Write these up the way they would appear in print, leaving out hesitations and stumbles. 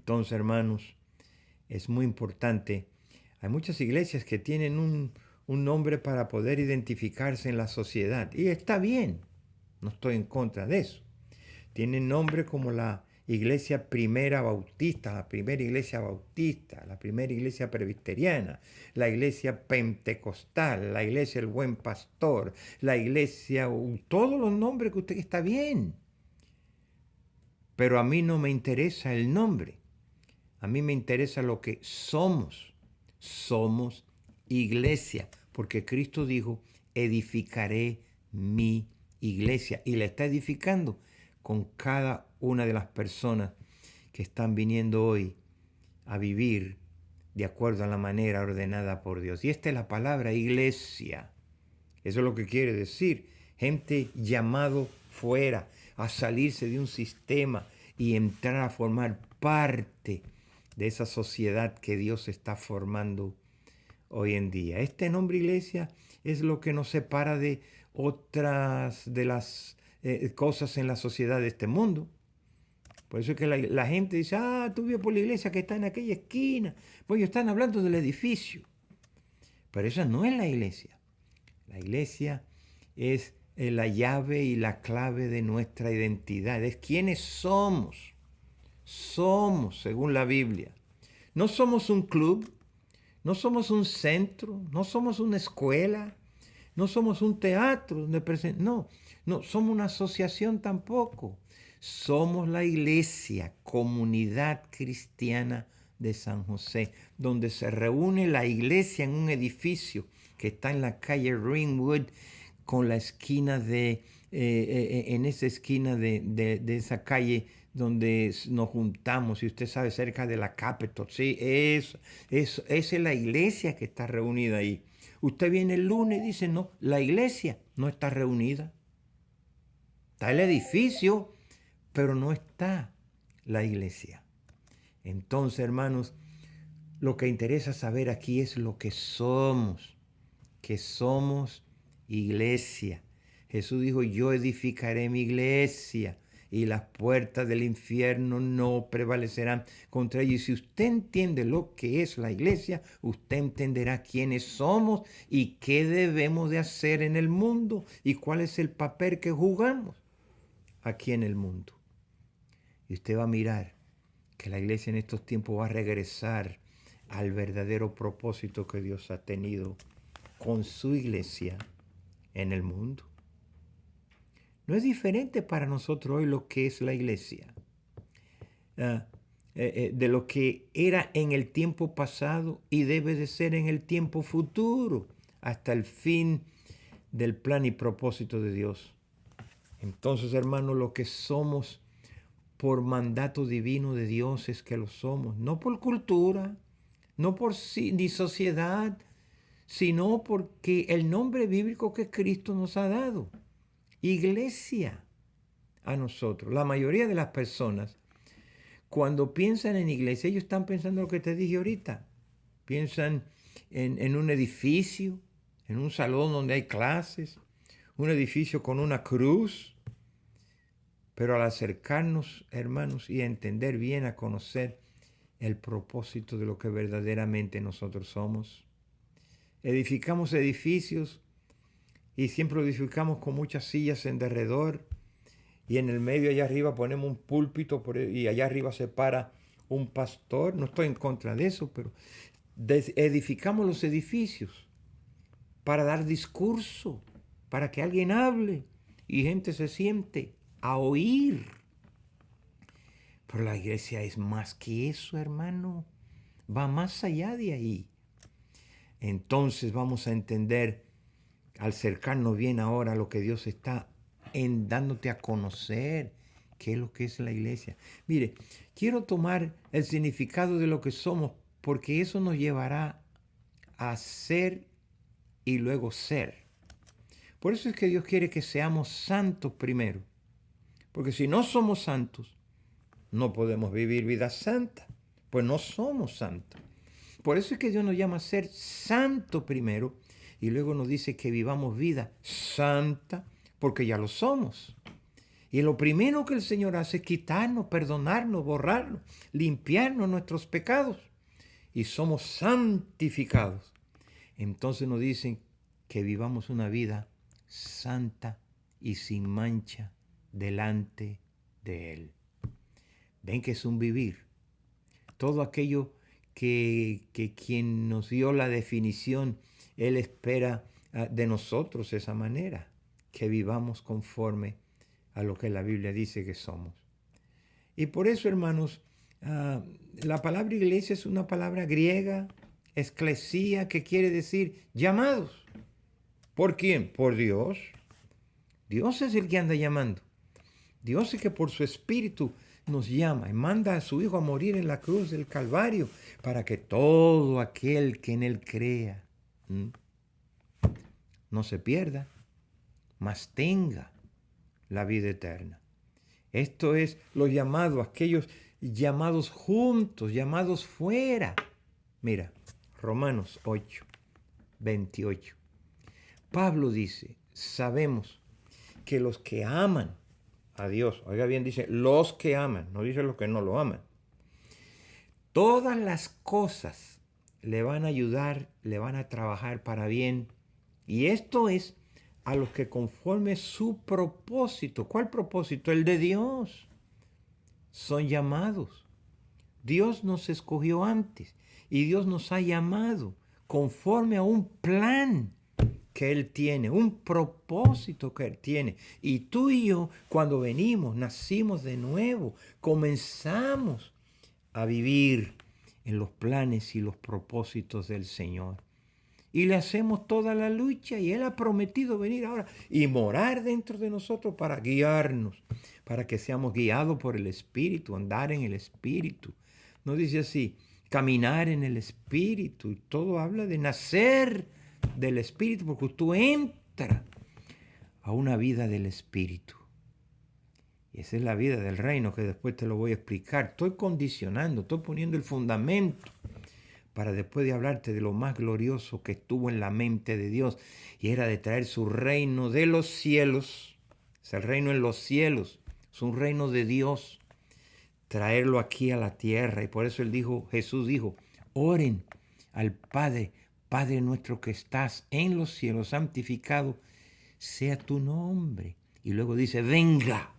Entonces, hermanos, es muy importante. Hay muchas iglesias que tienen un nombre para poder identificarse en la sociedad. Y está bien, no estoy en contra de eso. Tienen nombre como la Iglesia Primera Bautista, la primera iglesia bautista, la primera iglesia presbiteriana, la iglesia pentecostal, la iglesia El Buen Pastor, la iglesia, todos los nombres que usted está bien. Pero a mí no me interesa el nombre. A mí me interesa lo que somos. Somos iglesia, porque Cristo dijo, edificaré mi iglesia. Y la está edificando con cada una de las personas que están viniendo hoy a vivir de acuerdo a la manera ordenada por Dios. Y esta es la palabra iglesia. Eso es lo que quiere decir. Gente llamado fuera a salirse de un sistema y entrar a formar parte de esa sociedad que Dios está formando hoy en día. Este nombre iglesia es lo que nos separa de otras de las cosas en la sociedad de este mundo. Por eso es que la gente dice, tú vives por la iglesia que está en aquella esquina. Pues ellos están hablando del edificio. Pero esa no es la iglesia. La iglesia es la llave y la clave de nuestra identidad. Es quiénes somos. Somos, según la Biblia. No somos un club, no somos un centro, no somos una escuela, no somos un teatro donde no somos una asociación tampoco. Somos la iglesia, comunidad cristiana de San José, donde se reúne la iglesia en un edificio que está en la calle Ringwood, con la esquina en esa esquina de esa calle donde nos juntamos, y usted sabe, cerca de la Capitol, sí, esa es la iglesia que está reunida ahí. Usted viene el lunes y dice, no, la iglesia no está reunida. Está el edificio, pero no está la iglesia. Entonces, hermanos, lo que interesa saber aquí es lo que somos iglesia. Jesús dijo, yo edificaré mi iglesia y las puertas del infierno no prevalecerán contra ella. Y si usted entiende lo que es la iglesia, usted entenderá quiénes somos y qué debemos de hacer en el mundo y cuál es el papel que jugamos aquí en el mundo. Y usted va a mirar que la iglesia en estos tiempos va a regresar al verdadero propósito que Dios ha tenido con su iglesia en el mundo. No es diferente para nosotros hoy lo que es la iglesia de lo que era en el tiempo pasado y debe de ser en el tiempo futuro hasta el fin del plan y propósito de Dios. Entonces, hermanos, lo que somos por mandato divino de Dios es que lo somos, no por cultura, no por ni sociedad, sino porque el nombre bíblico que Cristo nos ha dado. Iglesia a nosotros. La mayoría de las personas, cuando piensan en iglesia, ellos están pensando en lo que te dije ahorita. Piensan en un edificio, en un salón donde hay clases, un edificio con una cruz. Pero al acercarnos, hermanos, y a entender bien, a conocer el propósito de lo que verdaderamente nosotros somos, edificamos edificios y siempre lo edificamos con muchas sillas en derredor, y en el medio allá arriba ponemos un púlpito y allá arriba se para un pastor. No estoy en contra de eso, pero edificamos los edificios para dar discurso, para que alguien hable y gente se siente a oír. Pero la iglesia es más que eso, hermano. Va más allá de ahí. Entonces vamos a entender, al acercarnos bien ahora a lo que Dios está dándote a conocer, qué es lo que es la iglesia. Mire, quiero tomar el significado de lo que somos, porque eso nos llevará a ser y luego ser. Por eso es que Dios quiere que seamos santos primero. Porque si no somos santos, no podemos vivir vida santa. Pues no somos santos. Por eso es que Dios nos llama a ser santo primero y luego nos dice que vivamos vida santa porque ya lo somos. Y lo primero que el Señor hace es quitarnos, perdonarnos, borrarnos, limpiarnos nuestros pecados. Y somos santificados. Entonces nos dicen que vivamos una vida santa y sin mancha delante de Él. Ven que es un vivir. Todo aquello que quien nos dio la definición, Él espera de nosotros esa manera, que vivamos conforme a lo que la Biblia dice que somos. Y por eso, hermanos, la palabra iglesia es una palabra griega, esclesía, que quiere decir llamados. ¿Por quién? Por Dios. Dios es el que anda llamando. Dios es que por su Espíritu nos llama y manda a su Hijo a morir en la cruz del Calvario para que todo aquel que en Él crea no se pierda, mas tenga la vida eterna. Esto es los llamados, aquellos llamados juntos, llamados fuera. Mira, Romanos 8, 28. Pablo dice, sabemos que los que aman a Dios, oiga bien, dice los que aman, no dice los que no lo aman. Todas las cosas le van a ayudar, le van a trabajar para bien. Y esto es a los que conforme su propósito. ¿Cuál propósito? El de Dios. Son llamados. Dios nos escogió antes y Dios nos ha llamado conforme a un plan que Él tiene, un propósito que Él tiene. Y tú y yo, cuando venimos, nacimos de nuevo, comenzamos a vivir en los planes y los propósitos del Señor. Y le hacemos toda la lucha y Él ha prometido venir ahora y morar dentro de nosotros para guiarnos, para que seamos guiados por el Espíritu, andar en el Espíritu. No dice así, caminar en el Espíritu. Y todo habla de nacer del Espíritu, porque tú entras a una vida del Espíritu. Y esa es la vida del reino que después te lo voy a explicar. Estoy condicionando, estoy poniendo el fundamento para después de hablarte de lo más glorioso que estuvo en la mente de Dios, y era de traer su reino de los cielos. Es el reino en los cielos, es un reino de Dios, traerlo aquí a la tierra. Y por eso Jesús dijo, oren al Padre, Padre nuestro que estás en los cielos, santificado sea tu nombre. Y luego dice, venga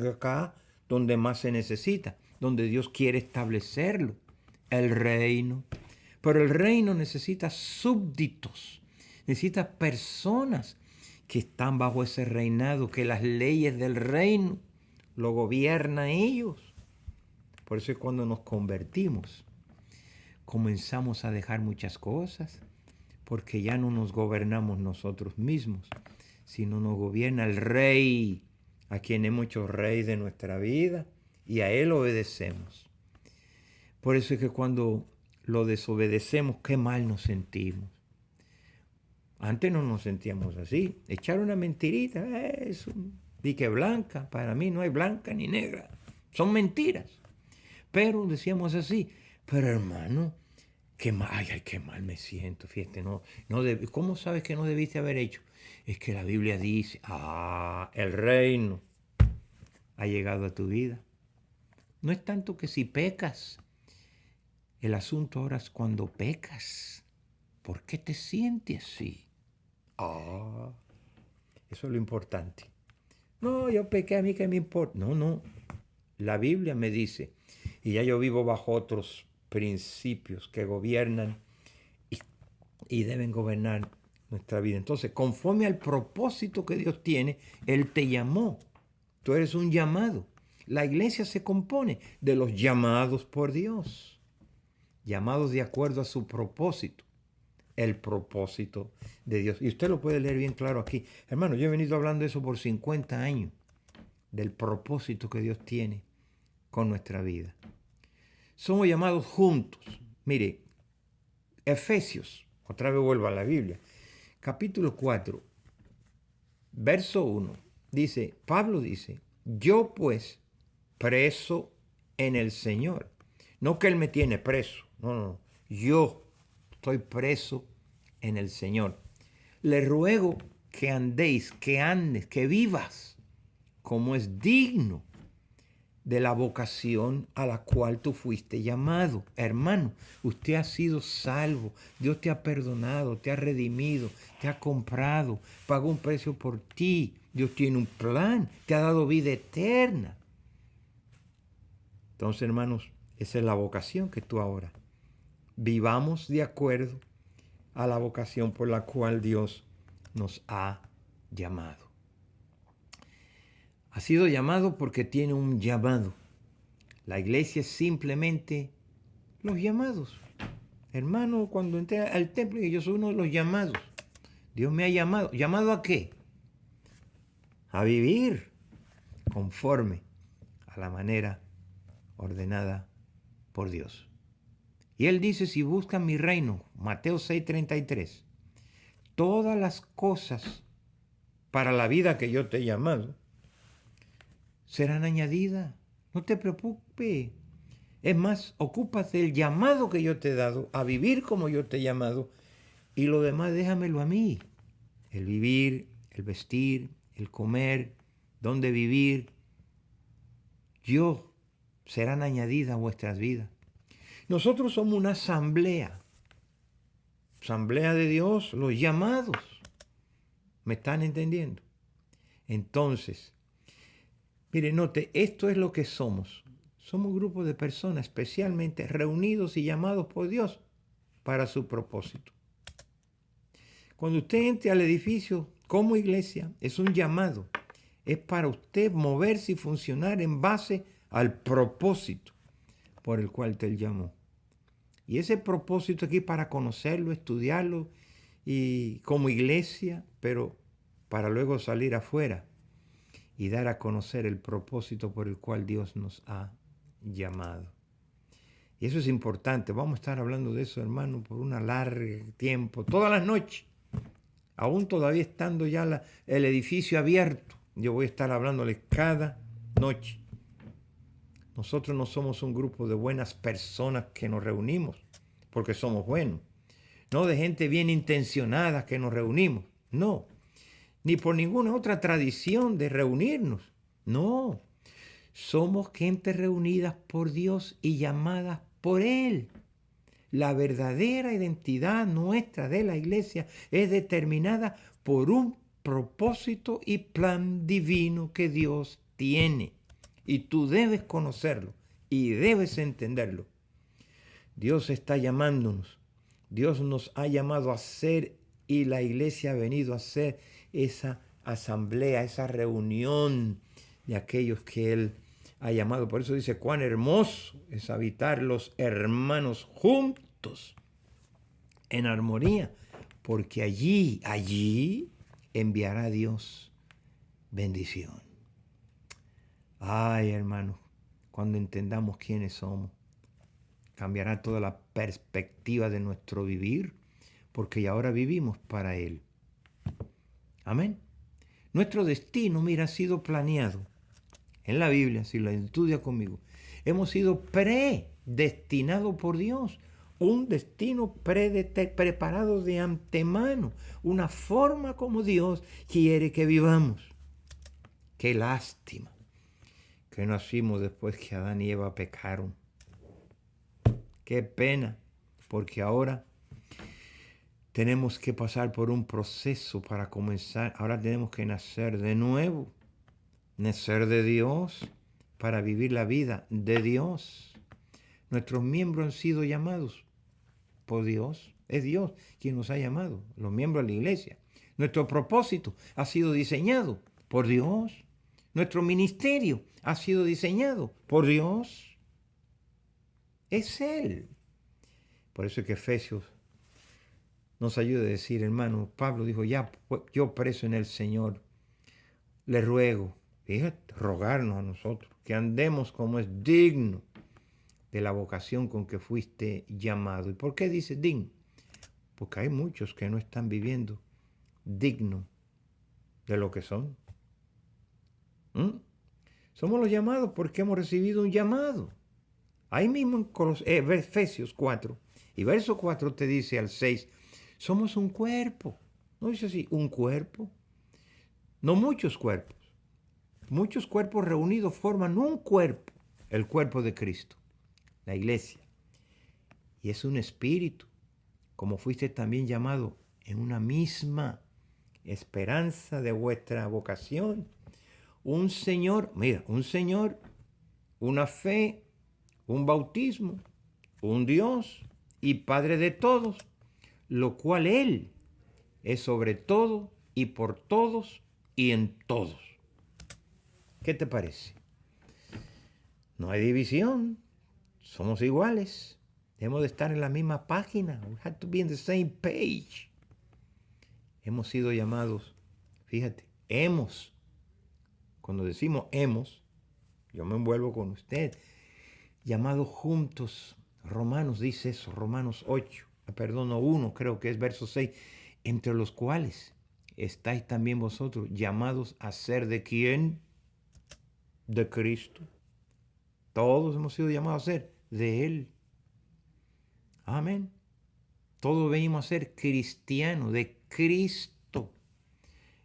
acá donde más se necesita, donde Dios quiere establecerlo. El reino. Pero el reino necesita súbditos, necesita personas que están bajo ese reinado, que las leyes del reino lo gobiernan ellos. Por eso es cuando nos convertimos, comenzamos a dejar muchas cosas, porque ya no nos gobernamos nosotros mismos, sino nos gobierna el Rey, a quien hemos hecho Rey de nuestra vida, y a Él obedecemos. Por eso es que cuando lo desobedecemos, qué mal nos sentimos. Antes no nos sentíamos así. Echar una mentirita, es un dique blanca. Para mí no hay blanca ni negra. Son mentiras. Pero decíamos así. Pero hermano, qué mal, qué mal me siento. Fíjate, ¿cómo sabes que no debiste haber hecho? Es que la Biblia dice, el reino ha llegado a tu vida. No es tanto que si pecas. El asunto ahora es cuando pecas. ¿Por qué te sientes así? Eso es lo importante. No, yo pequé, a mí qué me importa. No. La Biblia me dice, y ya yo vivo bajo otros principios que gobiernan y deben gobernar nuestra vida. Entonces, conforme al propósito que Dios tiene, Él te llamó. Tú eres un llamado. La iglesia se compone de los llamados por Dios. Llamados de acuerdo a su propósito, el propósito de Dios. Y usted lo puede leer bien claro aquí. Hermano, yo he venido hablando de eso por 50 años, del propósito que Dios tiene con nuestra vida. Somos llamados juntos. Mire, Efesios, otra vez vuelvo a la Biblia, capítulo 4, verso 1, dice, Pablo dice, yo pues, preso en el Señor. No que Él me tiene preso. No. Yo estoy preso en el Señor. Le ruego que andéis, que andes, que vivas como es digno de la vocación a la cual tú fuiste llamado. Hermano, usted ha sido salvo, Dios te ha perdonado, te ha redimido, te ha comprado, pagó un precio por ti, Dios tiene un plan, te ha dado vida eterna. Entonces, hermanos, esa es la vocación que tú ahora. Vivamos de acuerdo a la vocación por la cual Dios nos ha llamado. Ha sido llamado porque tiene un llamado. La iglesia es simplemente los llamados. Hermano, cuando entré al templo, yo soy uno de los llamados. Dios me ha llamado. ¿Llamado a qué? A vivir conforme a la manera ordenada por Dios. Y Él dice, si buscan mi reino, Mateo 6:33, todas las cosas para la vida que yo te he llamado serán añadidas. No te preocupes. Es más, ocúpate del llamado que yo te he dado, a vivir como yo te he llamado, y lo demás déjamelo a mí. El vivir, el vestir, el comer, dónde vivir, serán añadidas a vuestras vidas. Nosotros somos una asamblea de Dios, los llamados. ¿Me están entendiendo? Entonces, mire, note, esto es lo que somos. Somos un grupo de personas especialmente reunidos y llamados por Dios para su propósito. Cuando usted entre al edificio como iglesia, es un llamado. Es para usted moverse y funcionar en base al propósito por el cual te llamó. Y ese propósito aquí para conocerlo, estudiarlo y como iglesia, pero para luego salir afuera y dar a conocer el propósito por el cual Dios nos ha llamado. Y eso es importante. Vamos a estar hablando de eso, hermano, por un largo tiempo, todas las noches. Aún todavía estando ya el edificio abierto, yo voy a estar hablándoles cada noche. Nosotros no somos un grupo de buenas personas que nos reunimos porque somos buenos. No de gente bien intencionada que nos reunimos. No. Ni por ninguna otra tradición de reunirnos. No. Somos gente reunida por Dios y llamadas por Él. La verdadera identidad nuestra de la iglesia es determinada por un propósito y plan divino que Dios tiene. Y tú debes conocerlo y debes entenderlo. Dios está llamándonos. Dios nos ha llamado a ser y la iglesia ha venido a ser esa asamblea, esa reunión de aquellos que Él ha llamado. Por eso dice, cuán hermoso es habitar los hermanos juntos en armonía, porque allí enviará Dios bendición. Ay, hermanos, cuando entendamos quiénes somos, cambiará toda la perspectiva de nuestro vivir, porque ya ahora vivimos para Él. Amén. Nuestro destino, mira, ha sido planeado en la Biblia, si lo estudia conmigo. Hemos sido predestinados por Dios. Un destino preparado de antemano. Una forma como Dios quiere que vivamos. Qué lástima que nacimos después que Adán y Eva pecaron. Qué pena, porque ahora tenemos que pasar por un proceso para comenzar. Ahora tenemos que nacer de nuevo, nacer de Dios para vivir la vida de Dios. Nuestros miembros han sido llamados por Dios. Es Dios quien nos ha llamado, los miembros de la iglesia. Nuestro propósito ha sido diseñado por Dios. Nuestro ministerio ha sido diseñado por Dios. Es Él. Por eso es que Efesios nos ayuda a decir, hermano, Pablo dijo, ya yo preso en el Señor, le ruego, fíjate, rogarnos a nosotros, que andemos como es digno de la vocación con que fuiste llamado. ¿Y por qué dice digno? Porque hay muchos que no están viviendo digno de lo que son. Somos los llamados porque hemos recibido un llamado. Ahí mismo en Efesios 4, y verso 4 te dice al 6, somos un cuerpo. ¿No dice así? Un cuerpo. No muchos cuerpos, Muchos cuerpos reunidos forman un cuerpo, el cuerpo de Cristo, la iglesia. Y es un espíritu, como fuiste también llamado en una misma esperanza de vuestra vocación. Un Señor, mira, un Señor, una fe, un bautismo, un Dios y Padre de todos, lo cual Él es sobre todo y por todos y en todos. ¿Qué te parece? No hay división, somos iguales, debemos de estar en la misma página. We have to be in the same page. Hemos sido llamados, fíjate, cuando decimos hemos, yo me envuelvo con usted, llamados juntos. Romanos dice eso, Romanos 8, perdón, 1, creo que es verso 6, entre los cuales estáis también vosotros llamados a ser de quién, de Cristo. Todos hemos sido llamados a ser de Él. Amén. Todos venimos a ser cristianos, de Cristo.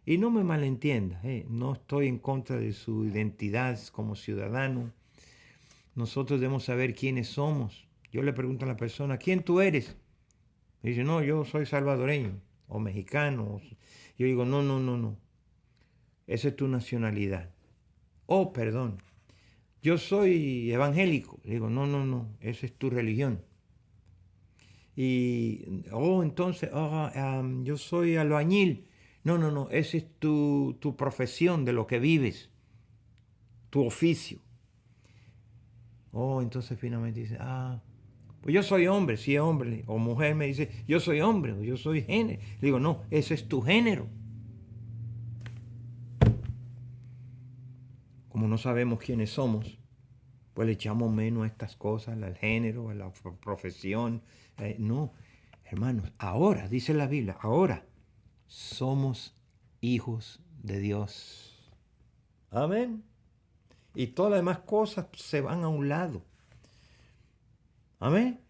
Y no me malentienda, no estoy en contra de su identidad como ciudadano. Nosotros debemos saber quiénes somos. Yo le pregunto a la persona, ¿quién tú eres? Me dice, no, yo soy salvadoreño o mexicano. Yo digo, no, no, no, no. Esa es tu nacionalidad. Oh, perdón. Yo soy evangélico. Digo, no, no, no. Esa es tu religión. Y, entonces, yo soy albañil. No, no, no. Esa es tu profesión de lo que vives. Tu oficio. Entonces finalmente dice, pues yo soy hombre, si es hombre. O mujer me dice, yo soy hombre, o yo soy género. Le digo, no, ese es tu género. Como no sabemos quiénes somos, pues le echamos menos a estas cosas, al género, a la profesión. No, hermanos, ahora, dice la Biblia, ahora somos hijos de Dios. Amén. Y todas las demás cosas se van a un lado. Amén.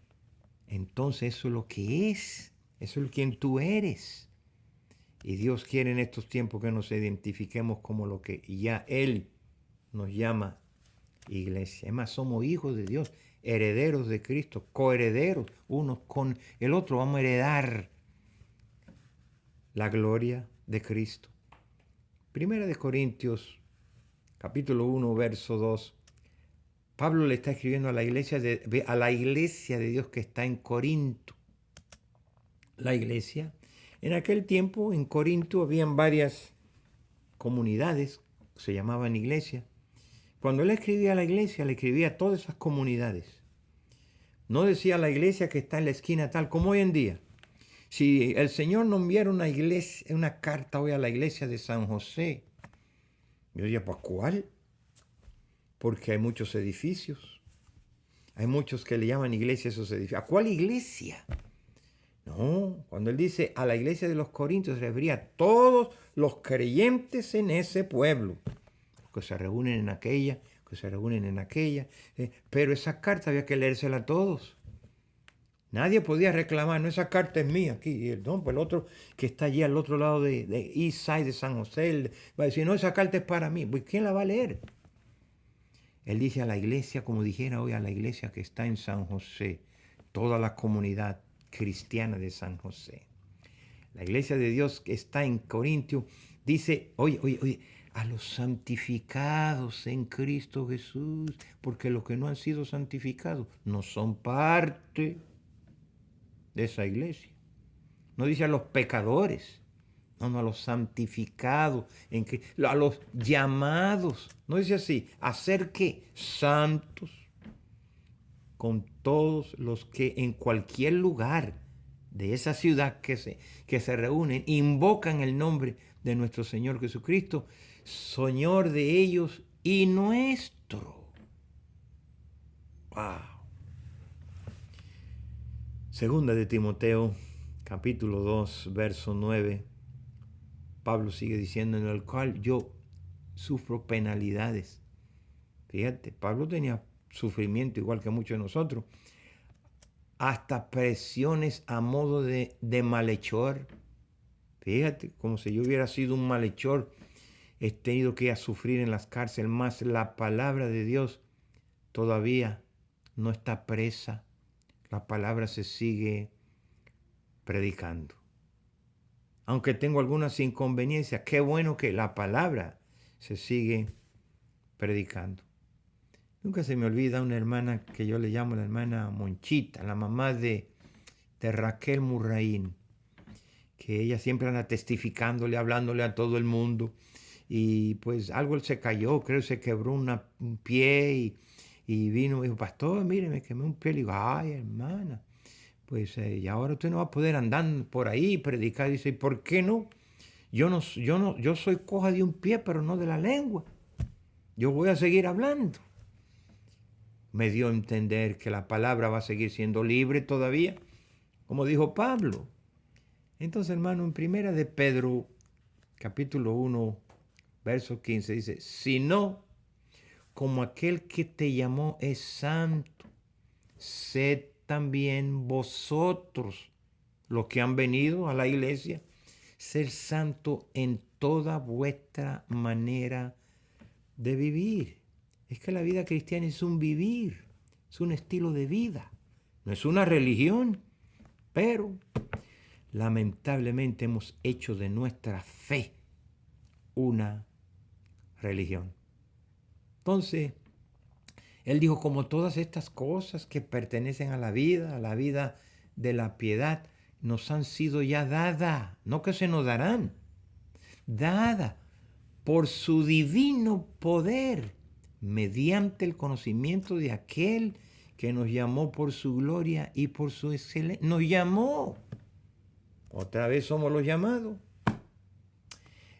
Entonces eso es lo que es. Eso es quien tú eres. Y Dios quiere en estos tiempos que nos identifiquemos como lo que ya Él nos llama iglesia. Es más, somos hijos de Dios, herederos de Cristo, coherederos, unos con el otro. Vamos a heredar la gloria de Cristo. Primera de Corintios, capítulo 1, verso 2. Pablo le está escribiendo a la iglesia de Dios que está en Corinto. La iglesia, en aquel tiempo en Corinto habían varias comunidades, se llamaban iglesias. Cuando él escribía a la iglesia, le escribía a todas esas comunidades. No decía la iglesia que está en la esquina tal, como hoy en día. Si el Señor nos enviara una carta hoy a la iglesia de San José, yo diría, ¿pues cuál? Porque hay muchos edificios. Hay muchos que le llaman iglesia a esos edificios. ¿A cuál iglesia? No, cuando él dice a la iglesia de los Corintios, se refería a todos los creyentes en ese pueblo, que se reúnen en aquella, pero esa carta había que leérsela a todos. Nadie podía reclamar, no, esa carta es mía aquí, no, pues el otro que está allí al otro lado de East Side de San José, va a decir, no, esa carta es para mí, pues ¿quién la va a leer? Él dice a la iglesia, como dijera hoy a la iglesia que está en San José, toda la comunidad cristiana de San José. La iglesia de Dios que está en Corintio dice, oye, a los santificados en Cristo Jesús, porque los que no han sido santificados no son parte de esa iglesia. No dice a los pecadores, no, a los santificados, a los llamados. No dice así, ¿a ser qué? Santos, con todos los que en cualquier lugar de esa ciudad que se reúnen, invocan el nombre de nuestro Señor Jesucristo, Señor de ellos y nuestro. Wow. Segunda de Timoteo, capítulo 2, verso 9. Pablo sigue diciendo, en el cual yo sufro penalidades. Fíjate, Pablo tenía sufrimiento igual que muchos de nosotros. Hasta presiones a modo de malhechor. Fíjate, como si yo hubiera sido un malhechor. he tenido que ir a sufrir en las cárceles, más la palabra de Dios todavía no está presa. La palabra se sigue predicando. Aunque tengo algunas inconveniencias, qué bueno que la palabra se sigue predicando. Nunca se me olvida una hermana que yo le llamo la hermana Monchita, la mamá de Raquel Murraín, que ella siempre anda testificándole, hablándole a todo el mundo. Y pues algo se cayó, creo que se quebró un pie y vino y me dijo, pastor, mire, me quemé un pie. Le digo, ay, hermana, pues y ahora usted no va a poder andar por ahí y predicar. Dice, ¿por qué no? Yo soy coja de un pie, pero no de la lengua. Yo voy a seguir hablando. Me dio a entender que la palabra va a seguir siendo libre todavía, como dijo Pablo. Entonces, hermano, en primera de Pedro, capítulo 1, verso 15, dice, sino como aquel que te llamó es santo, sed también vosotros, los que han venido a la iglesia, ser santo en toda vuestra manera de vivir. Es que la vida cristiana es un vivir, es un estilo de vida, no es una religión, pero lamentablemente hemos hecho de nuestra fe una religión. Entonces, él dijo, como todas estas cosas que pertenecen a la vida de la piedad, nos han sido ya dadas, no que se nos darán, dadas por su divino poder, mediante el conocimiento de aquel que nos llamó por su gloria y por su excelencia. Nos llamó. Otra vez somos los llamados.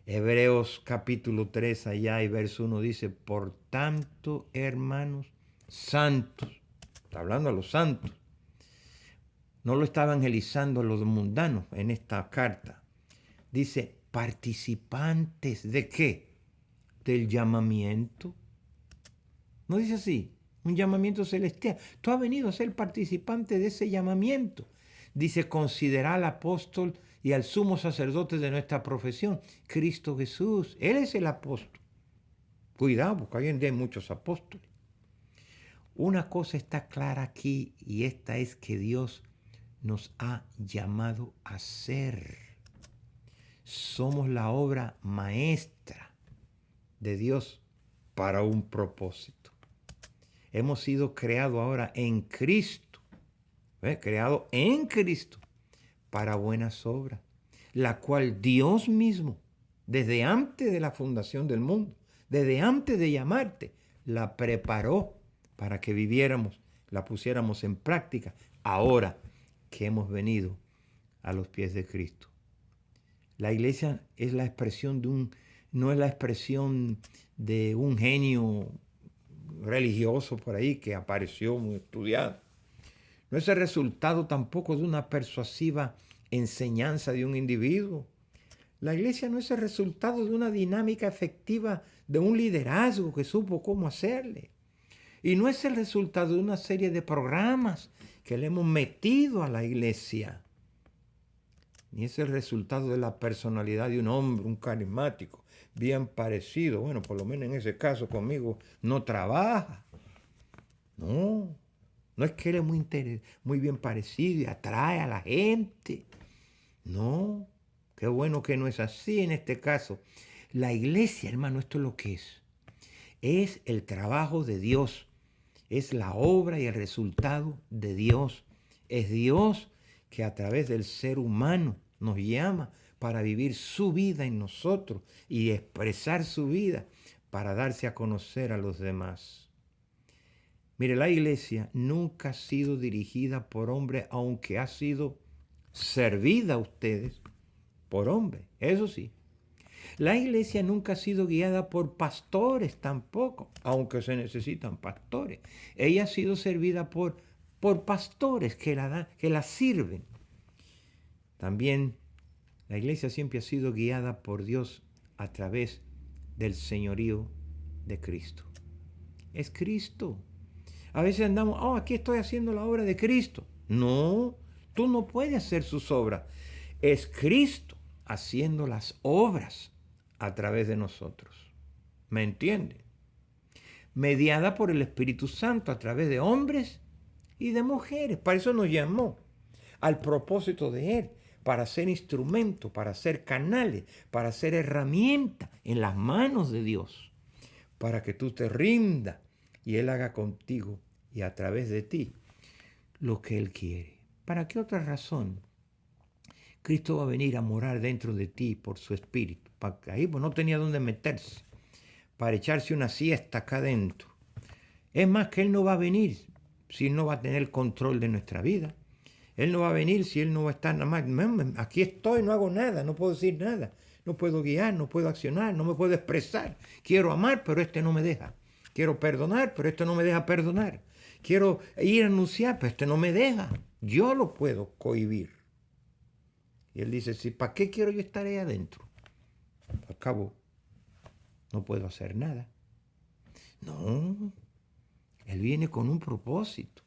Hebreos capítulo 3 allá y verso 1 dice, por tanto, hermanos santos, está hablando a los santos, no lo está evangelizando a los mundanos en esta carta. Dice, participantes ¿de qué? Del llamamiento. No dice así, un llamamiento celestial. Tú has venido a ser participante de ese llamamiento. Dice, considera al apóstol y al sumo sacerdote de nuestra profesión, Cristo Jesús. Él es el apóstol. Cuidado, porque hoy en día hay muchos apóstoles. Una cosa está clara aquí y esta es que Dios nos ha llamado a ser. Somos la obra maestra de Dios para un propósito. Hemos sido creados ahora en Cristo, creado en Cristo para buenas obras, la cual Dios mismo, desde antes de la fundación del mundo, desde antes de llamarte, la preparó para que viviéramos, la pusiéramos en práctica, ahora que hemos venido a los pies de Cristo. La iglesia es la expresión no es la expresión de un genio religioso por ahí que apareció muy estudiado. No es el resultado tampoco de una persuasiva enseñanza de un individuo. La iglesia no es el resultado de una dinámica efectiva de un liderazgo que supo cómo hacerle. Y no es el resultado de una serie de programas que le hemos metido a la iglesia. Ni es el resultado de la personalidad de un hombre, un carismático, bien parecido. Bueno, por lo menos en ese caso conmigo no trabaja. No, no es que él es muy bien parecido y atrae a la gente. No, qué bueno que no es así en este caso. La iglesia, hermano, esto es lo que es. Es el trabajo de Dios. Es la obra y el resultado de Dios. Es Dios que a través del ser humano nos llama para vivir su vida en nosotros y expresar su vida para darse a conocer a los demás. Mire, la iglesia nunca ha sido dirigida por hombre, aunque ha sido servida a ustedes por hombre, eso sí. La iglesia nunca ha sido guiada por pastores tampoco, aunque se necesitan pastores. Ella ha sido servida por pastores que la sirven. También la iglesia siempre ha sido guiada por Dios a través del señorío de Cristo. Es Cristo. A veces andamos, aquí estoy haciendo la obra de Cristo. No, tú no puedes hacer sus obras. Es Cristo haciendo las obras a través de nosotros. ¿Me entienden? Mediada por el Espíritu Santo a través de hombres y de mujeres. Para eso nos llamó, al propósito de Él, para ser instrumento, para ser canales, para ser herramienta en las manos de Dios, para que tú te rindas y Él haga contigo y a través de ti lo que Él quiere. ¿Para qué otra razón? Cristo va a venir a morar dentro de ti por su Espíritu. Para que ahí pues, no tenía dónde meterse, para echarse una siesta acá adentro. Es más que Él no va a venir si Él no va a tener el control de nuestra vida. Él no va a venir si Él no va a estar nada más. Aquí estoy, no hago nada, no puedo decir nada. No puedo guiar, no puedo accionar, no me puedo expresar. Quiero amar, pero este no me deja. Quiero perdonar, pero este no me deja perdonar. Quiero ir a anunciar, pero este no me deja. Yo lo puedo cohibir. Y Él dice, sí, ¿para qué quiero yo estar ahí adentro? Al cabo, no puedo hacer nada. No, Él viene con un propósito.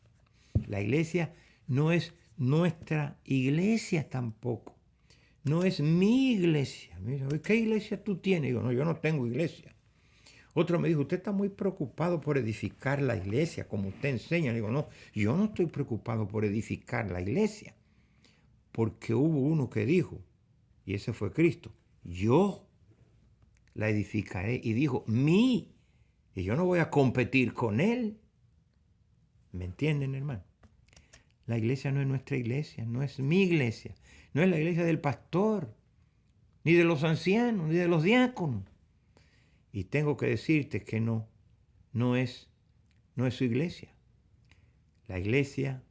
La iglesia no es nuestra iglesia tampoco. No es mi iglesia. Mira, ¿qué iglesia tú tienes? Digo, no, yo no tengo iglesia. Otro me dijo, usted está muy preocupado por edificar la iglesia, como usted enseña. Digo, no, yo no estoy preocupado por edificar la iglesia. Porque hubo uno que dijo, y ese fue Cristo, yo la edificaré. Y dijo, mí. Y yo no voy a competir con Él. ¿Me entienden, hermano? La iglesia no es nuestra iglesia, no es mi iglesia, no es la iglesia del pastor, ni de los ancianos, ni de los diáconos. Y tengo que decirte que no es su iglesia. La iglesia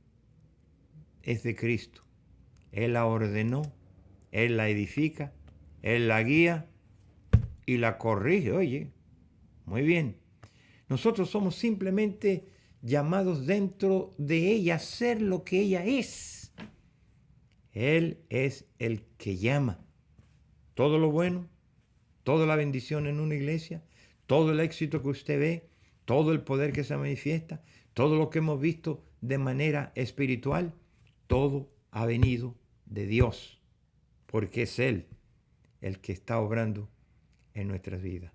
es de Cristo. Él la ordenó, Él la edifica, Él la guía y la corrige. Oye, muy bien. Nosotros somos simplemente llamados dentro de ella a ser lo que ella es. Él es el que llama. Todo lo bueno, toda la bendición en una iglesia, todo el éxito que usted ve, todo el poder que se manifiesta, todo lo que hemos visto de manera espiritual, todo ha venido de Dios, porque es Él el que está obrando en nuestras vidas.